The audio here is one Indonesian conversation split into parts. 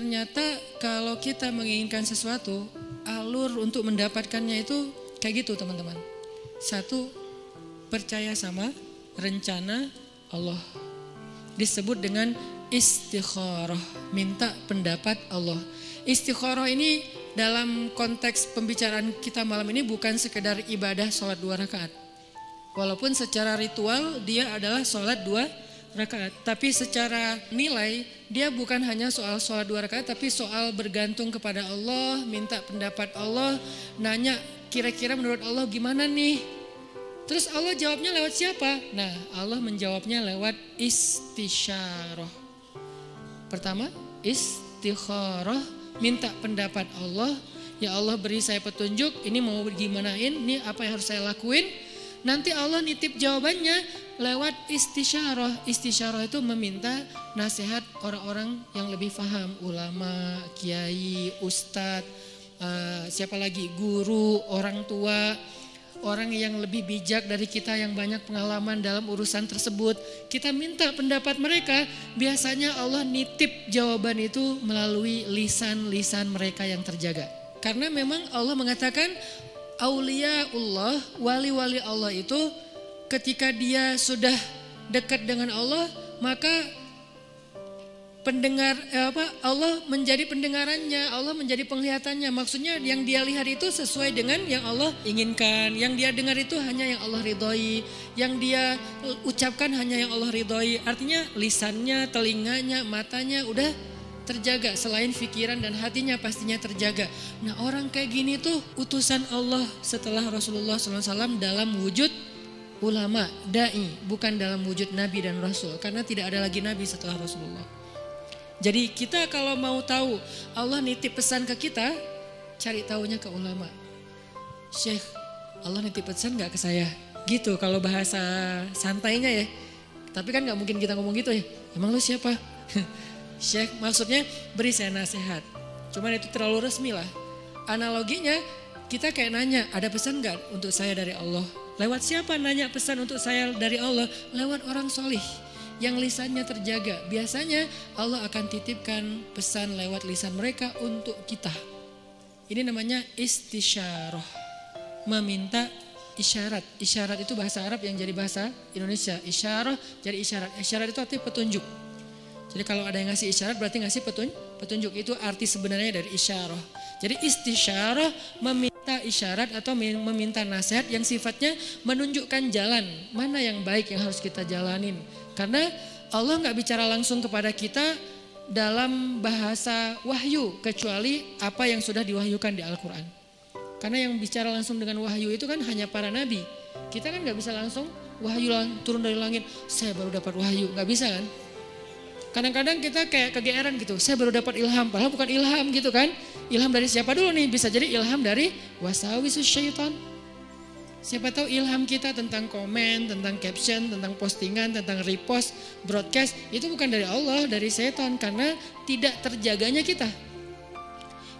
ternyata kalau kita menginginkan sesuatu, alur untuk mendapatkannya itu kayak gitu teman-teman. Satu, percaya sama rencana Allah. Disebut dengan istikharah, minta pendapat Allah. Istikharah ini dalam konteks pembicaraan kita malam ini bukan sekedar ibadah sholat 2 rakaat. Walaupun secara ritual dia adalah sholat 2 rakaat. Tapi secara nilai dia bukan hanya soal sholat 2 rakaat, tapi soal bergantung kepada Allah, minta pendapat Allah, nanya kira-kira menurut Allah gimana nih. Terus Allah jawabnya lewat siapa? Nah, Allah menjawabnya lewat istisyarah. Pertama, istikharah, minta pendapat Allah. Ya Allah beri saya petunjuk, ini mau gimanain, ini apa yang harus saya lakuin. Nanti Allah nitip jawabannya lewat istisyarah. Istisyarah itu meminta nasihat orang-orang yang lebih paham. Ulama, kiai, ustadz, siapa lagi, guru, orang tua. Orang yang lebih bijak dari kita yang banyak pengalaman dalam urusan tersebut. Kita minta pendapat mereka. Biasanya Allah nitip jawaban itu melalui lisan-lisan mereka yang terjaga. Karena memang Allah mengatakan auliaullah, wali-wali Allah itu ketika dia sudah dekat dengan Allah, maka Allah menjadi pendengarannya, Allah menjadi penglihatannya. Maksudnya yang dia lihat itu sesuai dengan yang Allah inginkan. Yang dia dengar itu hanya yang Allah ridhoi. Yang dia ucapkan hanya yang Allah ridhoi. Artinya lisannya, telinganya, matanya udah terjaga. Selain pikiran dan hatinya pastinya terjaga. Nah, orang kayak gini tuh utusan Allah setelah Rasulullah SAW dalam wujud ulama, da'i. Bukan dalam wujud Nabi dan Rasul. Karena tidak ada lagi Nabi setelah Rasulullah. Jadi kita kalau mau tahu Allah nitip pesan ke kita, cari tahunya ke ulama. Syekh, Allah nitip pesan gak ke saya? Gitu kalau bahasa santainya ya. Tapi kan gak mungkin kita ngomong gitu ya. Emang lu siapa? Syekh maksudnya beri saya nasihat. Cuman itu terlalu resmi lah. Analoginya kita kayak nanya, ada pesan gak untuk saya dari Allah? Lewat siapa nanya pesan untuk saya dari Allah? Lewat orang solih yang lisannya terjaga. Biasanya Allah akan titipkan pesan lewat lisan mereka untuk kita. Ini namanya istisyarah, meminta isyarat. Isyarat itu bahasa Arab yang jadi bahasa Indonesia. Isyarah jadi isyarat. Isyarat itu arti petunjuk. Jadi kalau ada yang ngasih isyarat berarti ngasih petunjuk. Itu arti sebenarnya dari isyarah. Jadi istisyarah meminta isyarat atau meminta nasihat yang sifatnya menunjukkan jalan mana yang baik yang harus kita jalanin. Karena Allah gak bicara langsung kepada kita dalam bahasa wahyu kecuali apa yang sudah diwahyukan di Al-Quran. Karena yang bicara langsung dengan wahyu itu kan hanya para nabi. Kita kan gak bisa langsung wahyu turun dari langit, saya baru dapat wahyu, gak bisa kan. Kadang-kadang kita kayak kegeeran gitu, saya baru dapat ilham, padahal bukan ilham gitu kan. Ilham dari siapa dulu nih? Bisa jadi ilham dari wasawisus syaitan. Siapa tahu ilham kita tentang komen, tentang caption, tentang postingan, tentang repost, broadcast, itu bukan dari Allah, dari setan karena tidak terjaganya kita.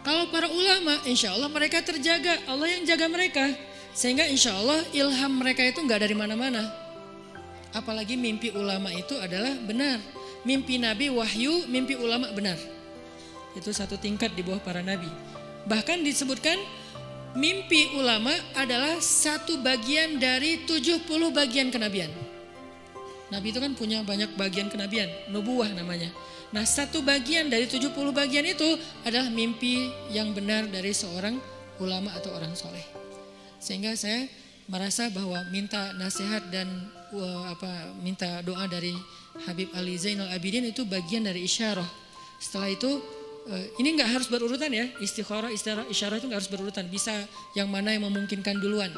Kalau para ulama, insya Allah mereka terjaga, Allah yang jaga mereka. Sehingga insya Allah ilham mereka itu gak dari mana-mana. Apalagi mimpi ulama itu adalah benar. Mimpi Nabi wahyu, mimpi ulama benar. Itu satu tingkat di bawah para Nabi. Bahkan disebutkan mimpi ulama adalah satu bagian dari 70 bagian kenabian. Nabi itu kan punya banyak bagian kenabian, nubuwah namanya. Nah, satu bagian dari 70 bagian itu adalah mimpi yang benar dari seorang ulama atau orang soleh. Sehingga saya merasa bahwa minta nasihat dan minta doa dari Habib Ali Zainal Abidin itu bagian dari isyarah. Setelah itu ini nggak harus berurutan ya, istikharah, isyarah itu nggak harus berurutan, bisa yang mana yang memungkinkan duluan.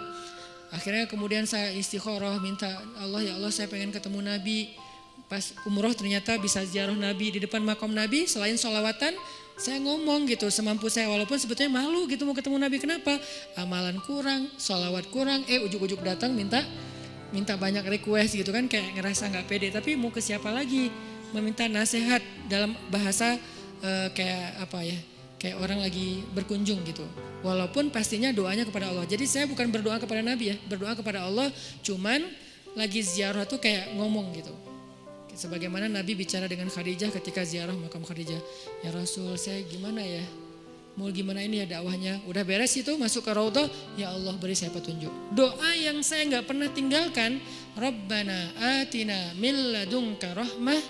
Akhirnya kemudian saya istikharah, minta Allah, ya Allah saya pengen ketemu Nabi. Pas umroh ternyata bisa ziarah Nabi di depan makam Nabi, selain sholawatan saya ngomong gitu semampu saya, walaupun sebetulnya malu gitu mau ketemu Nabi. Kenapa? Amalan kurang, sholawat kurang, ujuk-ujuk datang minta banyak request gitu kan, kayak ngerasa nggak pede. Tapi mau ke siapa lagi? Meminta nasihat dalam bahasa kayak orang lagi berkunjung gitu. Walaupun pastinya doanya kepada Allah. Jadi saya bukan berdoa kepada Nabi ya, berdoa kepada Allah, cuman lagi ziarah tuh kayak ngomong gitu. Sebagaimana Nabi bicara dengan Khadijah ketika ziarah makam Khadijah. Ya Rasul, saya gimana ya? Mau gimana ini ya dakwahnya? Udah beres itu masuk ke Raudhah, ya Allah beri saya petunjuk. Doa yang saya nggak pernah tinggalkan, Rabbana atina min ladunka rahmah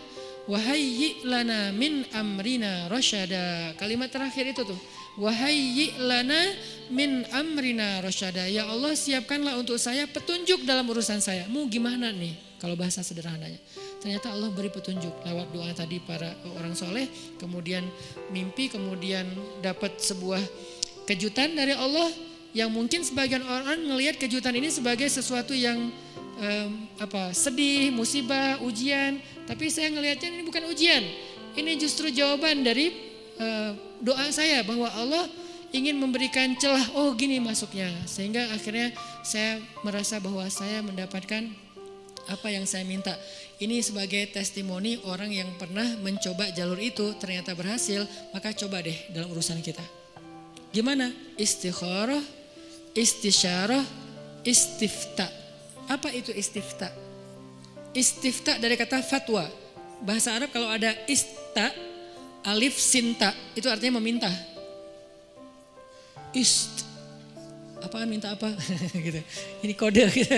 wa hayyi' lana min amrina rasyada. Kalimat terakhir itu tuh, wa hayyi' lana min amrina rasyada. Ya Allah, siapkanlah untuk saya petunjuk dalam urusan saya. Mau gimana nih kalau bahasa sederhananya? Ternyata Allah beri petunjuk lewat doa tadi para orang soleh, kemudian mimpi, kemudian dapat sebuah kejutan dari Allah yang mungkin sebagian orang ngelihat kejutan ini sebagai sesuatu yang sedih, musibah, ujian. Tapi saya ngelihatnya ini bukan ujian, ini justru jawaban dari doa saya bahwa Allah ingin memberikan celah. Oh gini masuknya, sehingga akhirnya saya merasa bahwa saya mendapatkan apa yang saya minta. Ini sebagai testimoni orang yang pernah mencoba jalur itu ternyata berhasil. Maka coba deh dalam urusan kita. Gimana? Istikharah, istisyarah, istifta. Apa itu istifta? Istifta dari kata fatwa. Bahasa Arab kalau ada ista, alif sinta, itu artinya meminta. Apaan minta apa gitu. Ini kode gitu.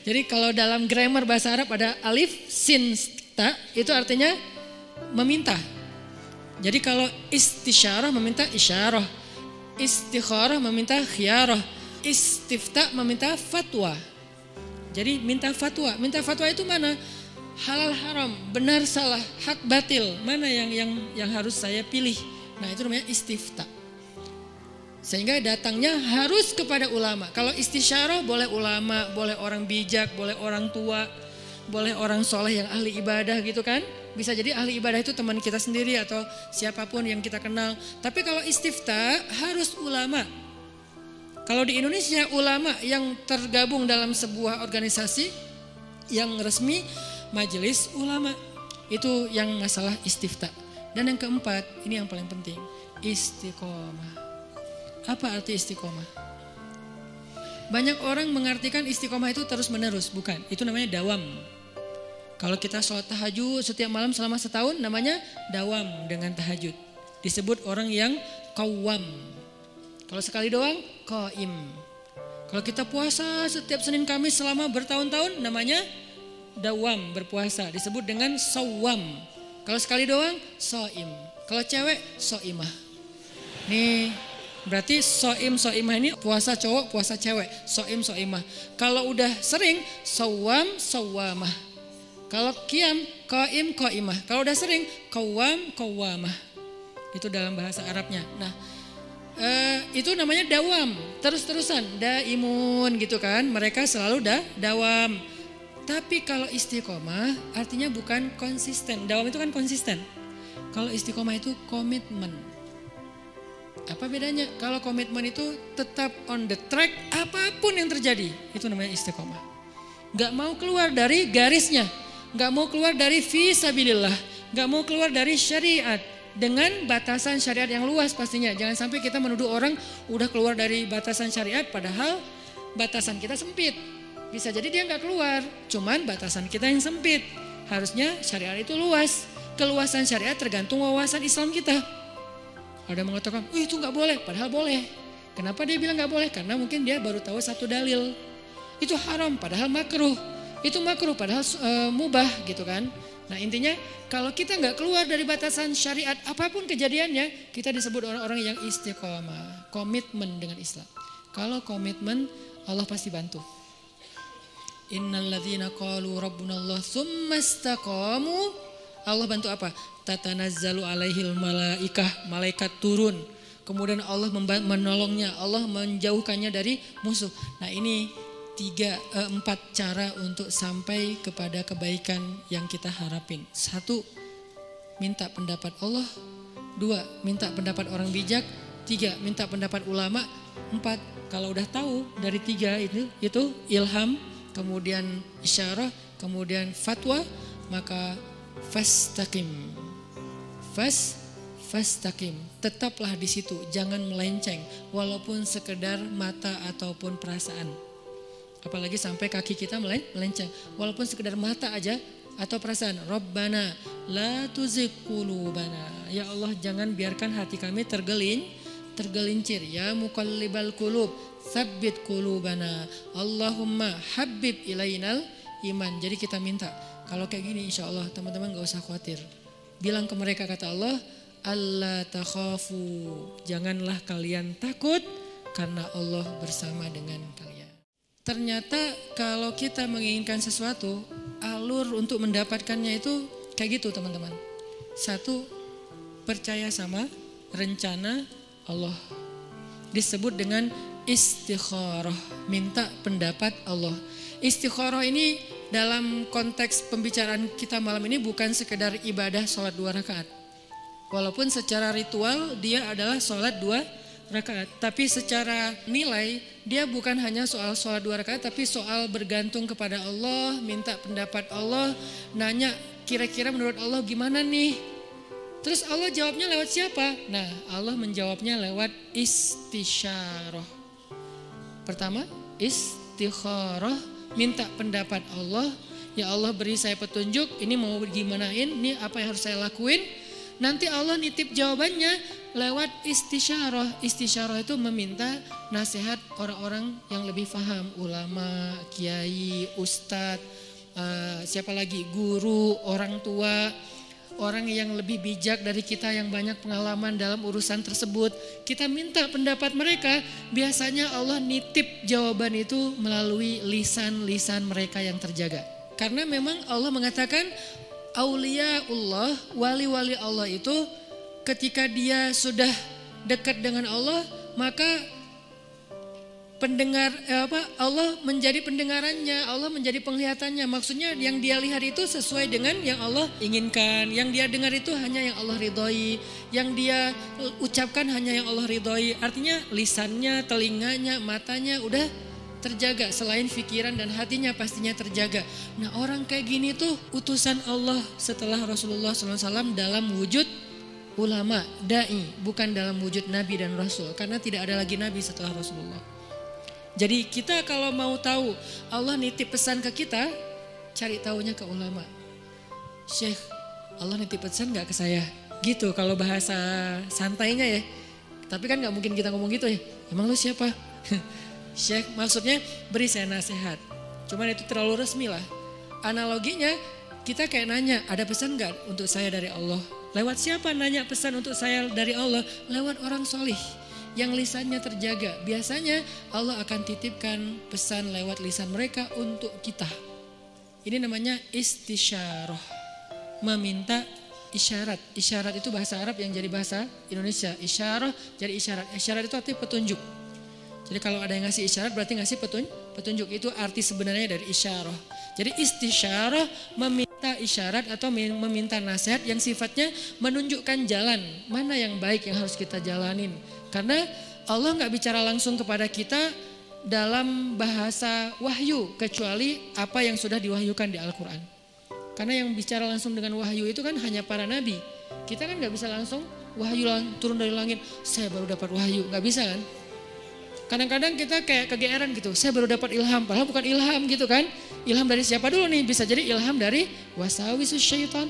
Jadi kalau dalam grammar bahasa Arab ada alif sin ta, itu artinya meminta. Jadi kalau istisyarah meminta isyarah, istikharah meminta khiyarah, istifta meminta fatwa. Jadi minta fatwa. Minta fatwa itu mana? Halal haram, benar salah, hak batil, mana yang harus saya pilih. Nah, itu namanya istifta. Sehingga datangnya harus kepada ulama. Kalau istisyarah boleh ulama, boleh orang bijak, boleh orang tua, boleh orang soleh yang ahli ibadah gitu kan. Bisa jadi ahli ibadah itu teman kita sendiri atau siapapun yang kita kenal. Tapi kalau istifta harus ulama. Kalau di Indonesia ulama yang tergabung dalam sebuah organisasi yang resmi, majelis ulama. Itu yang masalah istifta. Dan yang keempat, ini yang paling penting, istiqomah. Apa arti istiqomah? Banyak orang mengartikan istiqomah itu terus menerus, bukan. Itu namanya dawam. Kalau kita sholat tahajud setiap malam selama setahun namanya dawam dengan tahajud. Disebut orang yang qawwam. Kalau sekali doang, qaim. Kalau kita puasa setiap Senin Kamis selama bertahun-tahun namanya dawam, berpuasa. Disebut dengan sawam. Kalau sekali doang, shaim. Kalau cewek, shaimah. Nih, berarti so'imah ini puasa cowok, puasa cewek. So'imah. Kalau udah sering, sawamah. Kalau qiyam, qaimah. Kalau udah sering, qawwamah. Itu dalam bahasa Arabnya. Nah, itu namanya dawam, terus-terusan, daimun gitu kan. Mereka selalu dawam. Tapi kalau istiqomah artinya bukan konsisten. Dawam itu kan konsisten. Kalau istiqomah itu komitmen. Apa bedanya? Kalau komitmen itu tetap on the track apapun yang terjadi. Itu namanya istiqomah. Gak mau keluar dari garisnya. Gak mau keluar dari fisabilillah. Gak mau keluar dari syariat. Dengan batasan syariat yang luas pastinya. Jangan sampai kita menuduh orang udah keluar dari batasan syariat. Padahal batasan kita sempit. Bisa jadi dia gak keluar. Cuman batasan kita yang sempit. Harusnya syariat itu luas. Keluasan syariat tergantung wawasan Islam kita. Ada yang mengatakan, itu gak boleh, padahal boleh. Kenapa dia bilang gak boleh? Karena mungkin dia baru tahu satu dalil. Itu haram, padahal makruh. Itu makruh, padahal mubah gitu kan. Nah intinya, kalau kita gak keluar dari batasan syariat, apapun kejadiannya, kita disebut orang-orang yang istiqomah. Komitmen dengan Islam. Kalau komitmen, Allah pasti bantu. Innalladzina qalu rabbunallah tsumma istaqamu. Allah bantu apa? Tatanazzalu alaihil malaikah, malaikat turun. Kemudian Allah menolongnya, Allah menjauhkannya dari musuh. Nah ini 4 cara untuk sampai kepada kebaikan yang kita harapin. 1, minta pendapat Allah. 2, minta pendapat orang bijak. 3, minta pendapat ulama. 4, kalau udah tahu dari 3 itu ilham, kemudian isyarah, kemudian fatwa, maka fastaqim. Fastaqim, tetaplah di situ, jangan melenceng walaupun sekedar mata ataupun perasaan. Apalagi sampai kaki kita melenceng, walaupun sekedar mata aja atau perasaan Rabbana la tuzigh qulubana. Ya Allah, jangan biarkan hati kami tergelincir. Ya muqallibal qulub tsabbit qulubana. Allahumma habbib ilainal iman. Jadi kita minta kalau kayak gini, insya Allah teman-teman gak usah khawatir. Bilang ke mereka, kata Allah, Allah takhafu, janganlah kalian takut karena Allah bersama dengan kalian. Ternyata kalau kita menginginkan sesuatu, alur untuk mendapatkannya itu kayak gitu teman-teman. Satu, percaya sama rencana Allah. Disebut dengan istikharah, minta pendapat Allah. Istikharah ini dalam konteks pembicaraan kita malam ini bukan sekedar ibadah sholat 2 rakaat. Walaupun secara ritual dia adalah sholat 2 rakaat. Tapi secara nilai dia bukan hanya soal sholat 2 rakaat, tapi soal bergantung kepada Allah, minta pendapat Allah, nanya kira-kira menurut Allah gimana nih. Terus Allah jawabnya lewat siapa? Nah, Allah menjawabnya lewat istisyarah. Pertama, istikharah, minta pendapat Allah. Ya Allah, beri saya petunjuk, ini mau gimanain, ini apa yang harus saya lakuin. Nanti Allah nitip jawabannya lewat istisyarah. Istisyarah itu meminta nasihat orang-orang yang lebih paham, ulama, kiai, ustadz, siapa lagi, guru, orang tua, orang yang lebih bijak dari kita yang banyak pengalaman dalam urusan tersebut. Kita minta pendapat mereka, biasanya Allah nitip jawaban itu melalui lisan-lisan mereka yang terjaga. Karena memang Allah mengatakan auliaullah, wali-wali Allah itu ketika dia sudah dekat dengan Allah, maka Allah menjadi pendengarannya, Allah menjadi penglihatannya. Maksudnya yang dia lihat itu sesuai dengan yang Allah inginkan, yang dia dengar itu hanya yang Allah ridhoi, yang dia ucapkan hanya yang Allah ridhoi. Artinya lisannya, telinganya, matanya udah terjaga, selain pikiran dan hatinya pastinya terjaga. Nah, orang kayak gini tuh utusan Allah setelah Rasulullah SAW dalam wujud ulama, da'i, bukan dalam wujud Nabi dan Rasul, karena tidak ada lagi Nabi setelah Rasulullah. Jadi kita kalau mau tahu Allah nitip pesan ke kita, cari tahunya ke ulama. Syekh, Allah nitip pesan gak ke saya? Gitu kalau bahasa santainya ya. Tapi kan gak mungkin kita ngomong gitu ya. Emang lu siapa? Syekh, maksudnya beri saya nasihat. Cuman itu terlalu resmi lah. Analoginya kita kayak nanya, ada pesan gak untuk saya dari Allah? Lewat siapa nanya pesan untuk saya dari Allah? Lewat orang solih yang lisannya terjaga. Biasanya Allah akan titipkan pesan lewat lisan mereka untuk kita. Ini namanya istisyarah, meminta isyarat. Isyarat itu bahasa Arab yang jadi bahasa Indonesia. Isyarah jadi isyarat. Isyarat itu artinya petunjuk. Jadi kalau ada yang ngasih isyarat berarti ngasih petunjuk. Itu arti sebenarnya dari isyarah. Jadi istisyarah meminta isyarat atau meminta nasihat yang sifatnya menunjukkan jalan mana yang baik yang harus kita jalanin. Karena Allah gak bicara langsung kepada kita dalam bahasa wahyu kecuali apa yang sudah diwahyukan di Al-Quran. Karena yang bicara langsung dengan wahyu itu kan hanya para nabi. Kita kan gak bisa langsung wahyu turun dari langit, saya baru dapat wahyu, gak bisa kan. Kadang-kadang kita kayak kegeeran gitu, saya baru dapat ilham, padahal bukan ilham gitu kan. Ilham dari siapa dulu nih? Bisa jadi ilham dari wasawisus syaitan.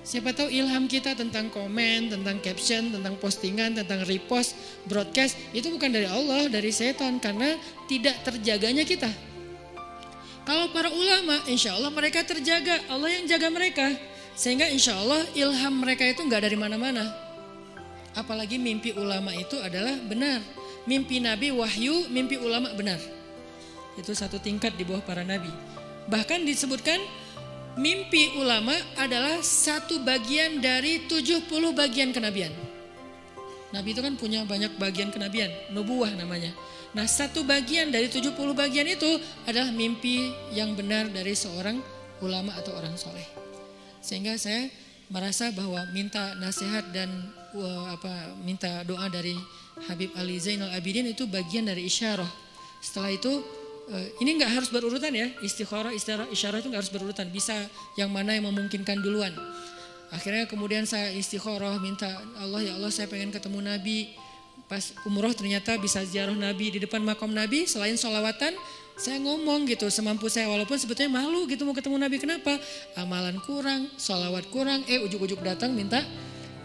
Siapa tahu ilham kita tentang komen, tentang caption, tentang postingan, tentang repost, broadcast, itu bukan dari Allah, dari setan, karena tidak terjaganya kita. Kalau para ulama, insya Allah mereka terjaga, Allah yang jaga mereka. Sehingga insya Allah ilham mereka itu gak dari mana-mana. Apalagi mimpi ulama itu adalah benar. Mimpi Nabi wahyu, mimpi ulama benar. Itu satu tingkat di bawah para nabi. Bahkan disebutkan mimpi ulama adalah satu bagian dari 70 bagian kenabian. Nabi itu kan punya banyak bagian kenabian, nubuwah namanya. Nah, satu bagian dari 70 bagian itu adalah mimpi yang benar dari seorang ulama atau orang soleh. Sehingga saya merasa bahwa minta nasihat dan minta doa dari Habib Ali Zainal Abidin itu bagian dari isyarah. Setelah itu ini nggak harus berurutan ya, istikharah, isyarah itu nggak harus berurutan, bisa yang mana yang memungkinkan duluan. Akhirnya kemudian saya istikharah, minta Allah, ya Allah saya pengen ketemu Nabi. Pas umroh ternyata bisa ziarah Nabi di depan makam Nabi, selain sholawatan Saya ngomong gitu semampu saya, walaupun sebetulnya malu gitu mau ketemu Nabi. Kenapa? Amalan kurang, sholawat kurang, ujuk-ujuk datang minta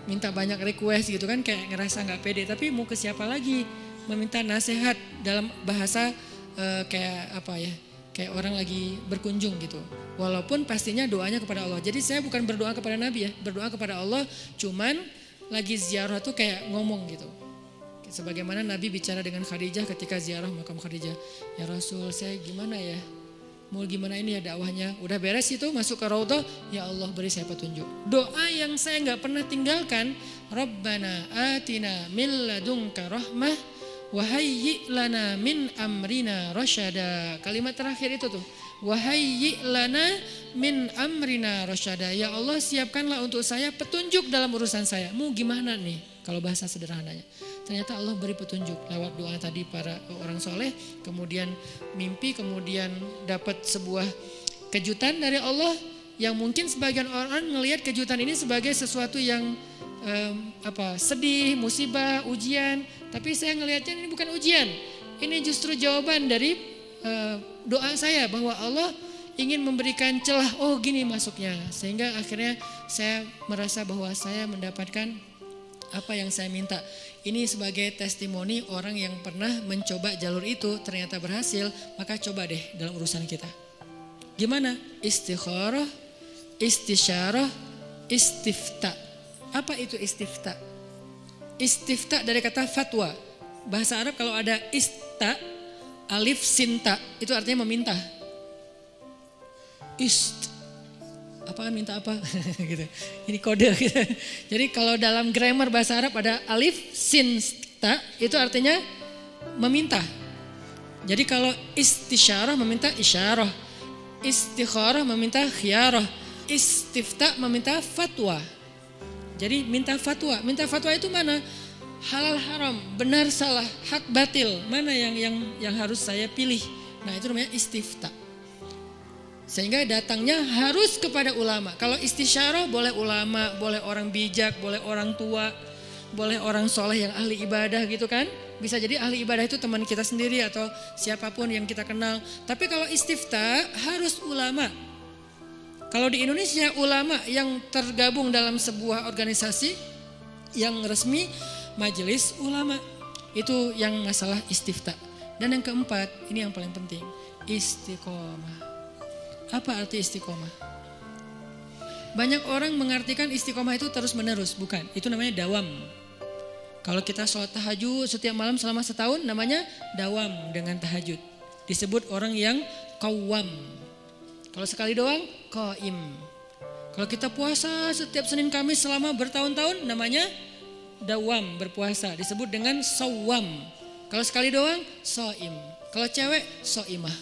banyak request gitu kan, kayak ngerasa nggak pede. Tapi mau ke siapa lagi? Meminta nasihat dalam bahasa kayak apa ya? Kayak orang lagi berkunjung gitu. Walaupun pastinya doanya kepada Allah. Jadi saya bukan berdoa kepada Nabi ya, berdoa kepada Allah. Cuman lagi ziarah tuh kayak ngomong gitu. Sebagaimana Nabi bicara dengan Khadijah ketika ziarah makam Khadijah. Ya Rasul, saya gimana ya? Mau gimana ini ya dakwahnya? Udah beres itu masuk ke Raudhah, ya Allah beri saya petunjuk. Doa yang saya nggak pernah tinggalkan, Rabbana atina min ladunka rahmah wa hayyi' lana min amrina rasyada. Kalimat terakhir itu tuh, wa hayyi' lana min amrina rasyada. Ya Allah siapkanlah untuk saya petunjuk dalam urusan saya. Mau gimana nih kalau bahasa sederhananya? Ternyata Allah beri petunjuk lewat doa tadi para orang soleh, kemudian mimpi, kemudian dapat sebuah kejutan dari Allah yang mungkin sebagian orang melihat kejutan ini sebagai sesuatu yang sedih, musibah, ujian. Tapi saya ngelihatnya ini bukan ujian, ini justru jawaban dari doa saya bahwa Allah ingin memberikan celah. Oh gini masuknya, sehingga akhirnya saya merasa bahwa saya mendapatkan apa yang saya minta. Ini sebagai testimoni orang yang pernah mencoba jalur itu ternyata berhasil. Maka coba deh dalam urusan kita. Gimana? Istikharah, istisyarah, istifta. Apa itu istifta? Istifta dari kata fatwa. Bahasa Arab kalau ada ista, alif sinta, itu artinya meminta. Apaan minta apa gitu. Ini kode gitu. Jadi kalau dalam grammar bahasa Arab ada alif sin ta, itu artinya meminta. Jadi kalau istisyarah meminta isyarah, istikharah meminta khiyarah, istifta meminta fatwa. Jadi minta fatwa itu mana? Halal haram, benar salah, hak batil, mana yang harus saya pilih. Nah itu namanya istifta. Sehingga datangnya harus kepada ulama. Kalau istisyarah boleh ulama, boleh orang bijak, boleh orang tua, boleh orang soleh yang ahli ibadah gitu kan. Bisa jadi ahli ibadah itu teman kita sendiri atau siapapun yang kita kenal. Tapi kalau istifta harus ulama. Kalau di Indonesia ulama yang tergabung dalam sebuah organisasi yang resmi, majelis ulama. Itu yang masalah istifta. Dan yang keempat, ini yang paling penting, istiqomah. Apa arti istiqomah? Banyak orang mengartikan istiqomah itu terus menerus, bukan. Itu namanya dawam. Kalau kita sholat tahajud setiap malam selama setahun namanya dawam dengan tahajud. Disebut orang yang qawwam. Kalau sekali doang, qaim. Kalau kita puasa setiap Senin Kamis selama bertahun-tahun namanya dawam, berpuasa. Disebut dengan shawwam. Kalau sekali doang, shaim. Kalau cewek, shaimah.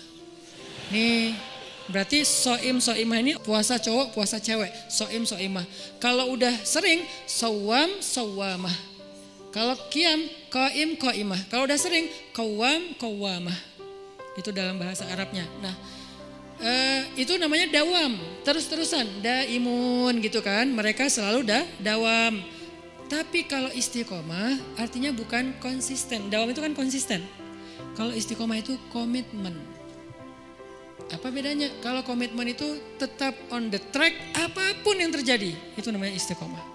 Nih. Berarti so'imah ini puasa cowok, puasa cewek. So'imah. Kalau udah sering, sawwamah. Kalau qiyam, qaimah. Kalau udah sering, qawwamah. Itu dalam bahasa Arabnya. Nah, itu namanya dawam, terus-terusan, daimun gitu kan. Mereka selalu dawam. Tapi kalau istiqomah artinya bukan konsisten. Dawam itu kan konsisten. Kalau istiqomah itu komitmen. Apa bedanya? Kalau komitmen itu tetap on the track apapun yang terjadi. Itu namanya istiqomah.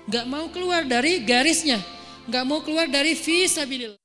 Gak mau keluar dari garisnya. Gak mau keluar dari fisabilillah.